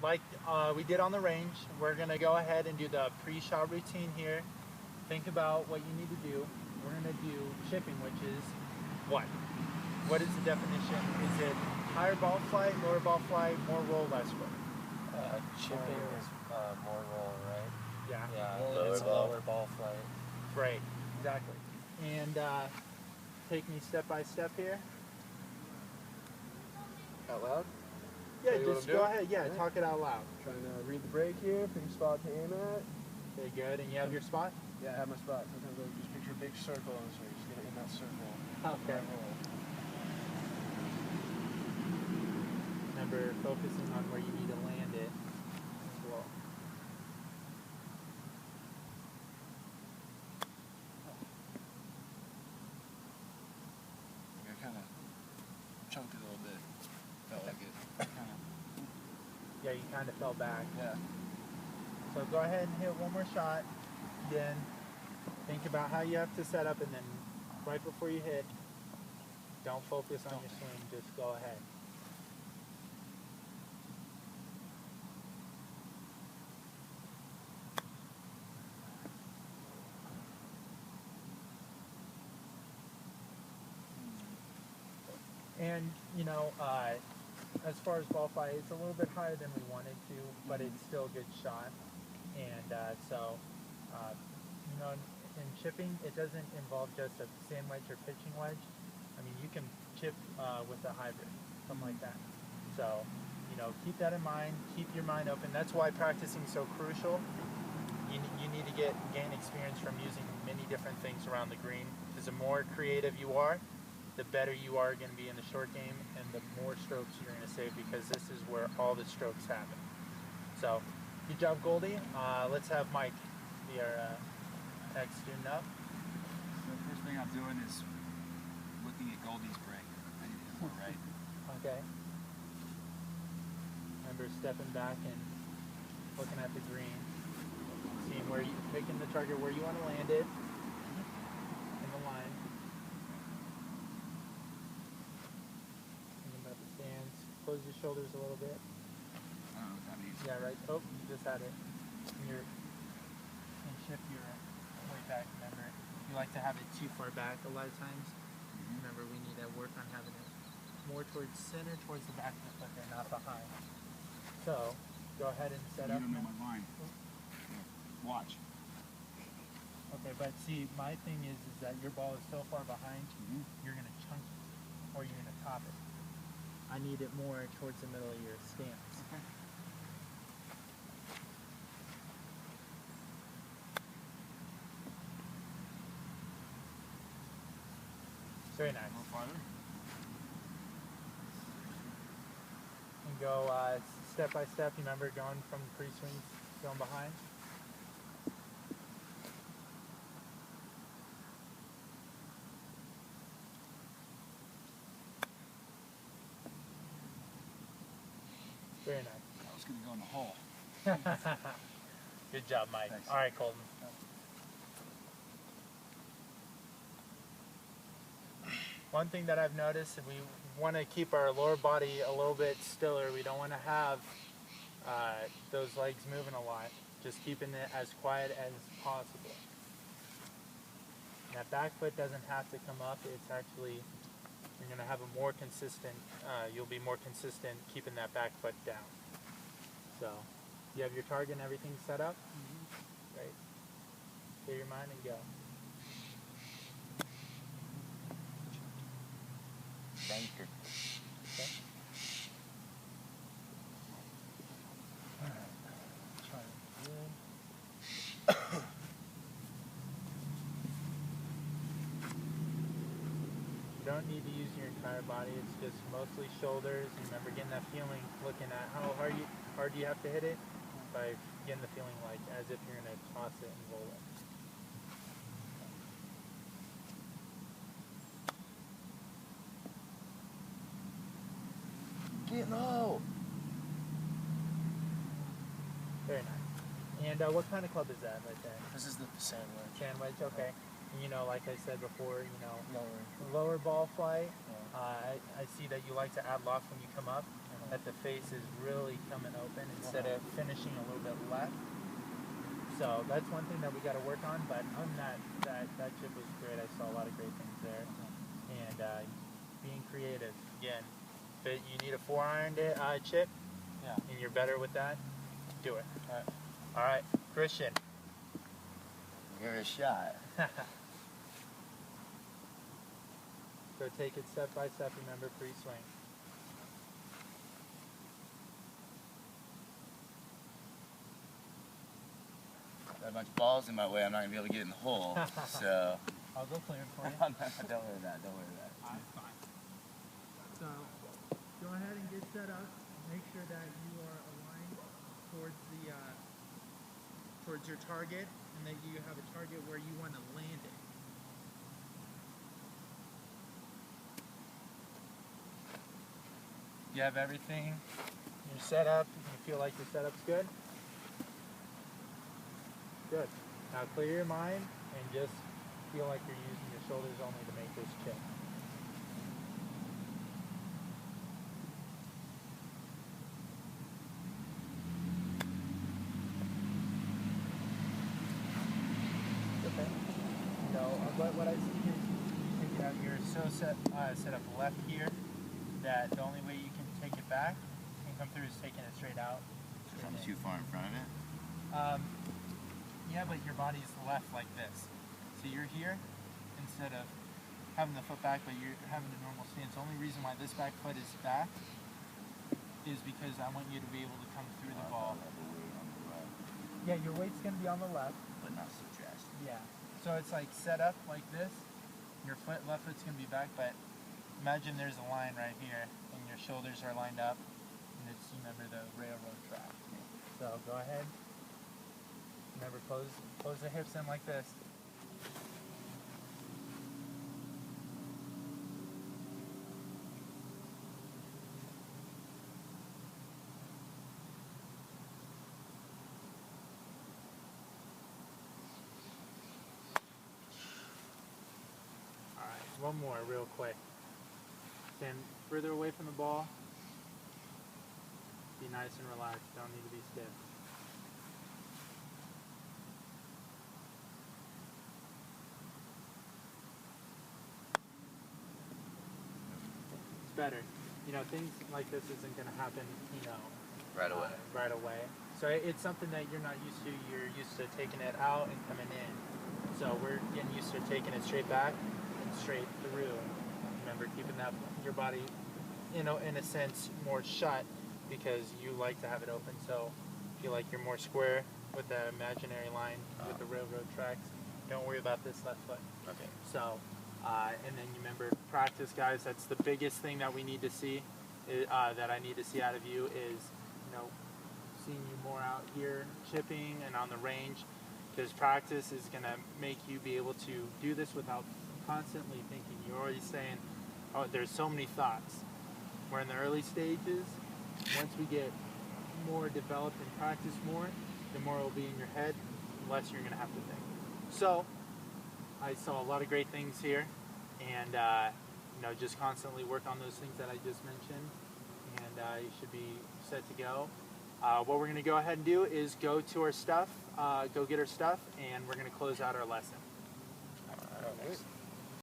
like we did on the range, we're gonna go ahead and do the pre-shot routine here. Think about what you need to do. We're gonna do chipping, which is what? What is the definition? Is it higher ball flight, lower ball flight, more roll, less roll? Chipping is more roll, right? Yeah. Yeah, it's lower ball flight. Right, exactly. And take me step by step here. Out loud? Yeah, just go ahead. Yeah, talk it out loud. Trying to read the break here, pick a spot to aim at. Okay, good. And you have your spot? Yeah, I have my spot. Sometimes I just picture a big circle, and so you just get it in that circle. Okay. Remember focusing on where you need to land it as well. I kind of chunked it a little bit. Felt like it kind of. Yeah, you kind of fell back. Yeah. So go ahead and hit one more shot. Then think about how you have to set up, and then right before you hit, don't focus on your swing. Just go ahead. And, you know, as far as ball flight, it's a little bit higher than we wanted to, but it's still a good shot. And you know, in chipping, it doesn't involve just a sand wedge or pitching wedge. I mean, you can chip with a hybrid, something like that. So, you know, keep that in mind. Keep your mind open. That's why practicing is so crucial. You need to gain experience from using many different things around the green. Because the more creative you are, the better you are going to be in the short game, and the more strokes you're going to save, because this is where all the strokes happen. So, good job, Goldie. Let's have Mike be our next student up. So the first thing I'm doing is looking at Goldie's break. I need to hit more right. Okay. Remember stepping back and looking at the green, seeing where you picking the target where you want to land it in the line. Thinking about the stance. Close your shoulders a little bit. I don't know what that means. Yeah, right. Oh, you just had it. And shift your way back. Remember, you like to have it too far back a lot of times. Remember, we need to work on having it more towards center, towards the back of the foot there, not behind. So, go ahead and set up. You don't know my line. Watch. Okay, but see, my thing is that your ball is so far behind, you're going to chunk it, or you're going to top it. I need it more towards the middle of your stance. Okay. Very nice. A little farther. And go step by step. Remember, going from pre-swings, going behind. Very nice. I was going to go in the hole. Good job, Mike. Thanks. All right, Colton. One thing that I've noticed, we want to keep our lower body a little bit stiller. We don't want to have those legs moving a lot. Just keeping it as quiet as possible. And that back foot doesn't have to come up. It's actually, you're going to have a more consistent, you'll be more consistent keeping that back foot down. So, you have your target and everything set up? Great. Clear your mind and go. Thank you. Okay. Try it again. You don't need to use your entire body, it's just mostly shoulders. Remember getting that feeling, looking at how hard do you have to hit it, by getting the feeling like as if you're going to toss it and roll it. Get low. Very nice. And what kind of club is that right there? This is the sand wedge. Sand wedge, okay. And, you know, like I said before, you know, Lower. lower ball flight. Yeah. I see that you like to add loft when you come up. That the face is really coming open instead of finishing a little bit left. So that's one thing that we got to work on. But on that chip was great. I saw a lot of great things there. And being creative again. If you need a 4-iron chip, Yeah. and you're better with that, do it. All right. All right, Christian. Give it a shot. So take it step by step. Remember pre-swing. Got a bunch of balls in my way. I'm not gonna be able to get in the hole. So. I'll go clear it for you. Don't worry about that. Don't worry about it. Alright, fine. So, go ahead and get set up. Make sure that you are aligned towards the towards your target, and that you have a target where you want to land it. You have everything. You're set up. You feel like your setup's good. Good. Now clear your mind and just feel like you're using your shoulders only to make this chip. Okay. You know, what I see is you're so set up left here that the only way you can take it back and come through is taking it straight out. So I'm too far in front of it. Yeah, but your body's left like this. So you're here instead of having the foot back, but you're having a normal stance. The only reason why this back foot is back is because I want you to be able to come through the ball. Yeah, your weight's going to be on the left. But not so drastic. Yeah. So it's like set up like this. Your left foot's going to be back, but imagine there's a line right here, and your shoulders are lined up, and it's, you remember, the railroad track. So go ahead. Remember, pose the hips in like this. All right, one more real quick. Stand further away from the ball. Be nice and relaxed. Don't need to be stiff. Better. You know, things like this isn't going to happen, you know, Right away. right away. So it's something that you're not used to. You're used to taking it out and coming in. So we're getting used to taking it straight back and straight through. Remember, keeping that your body, you know, in a sense, more shut because you like to have it open. So feel like you're more square with the imaginary line with the railroad tracks. Don't worry about this left foot. Okay. So, and then you remember practice, guys. That's the biggest thing that we need to see, that I need to see out of you is, you know, seeing you more out here chipping and on the range, because practice is going to make you be able to do this without constantly thinking. You're already saying, oh, there's so many thoughts. We're in the early stages. Once we get more developed and practice more, the more it will be in your head, the less you're going to have to think. So, I saw a lot of great things here, and you know, just constantly work on those things that I just mentioned, and you should be set to go. What we're going to go ahead and do is go to our stuff, go get our stuff, and we're going to close out our lesson. All right.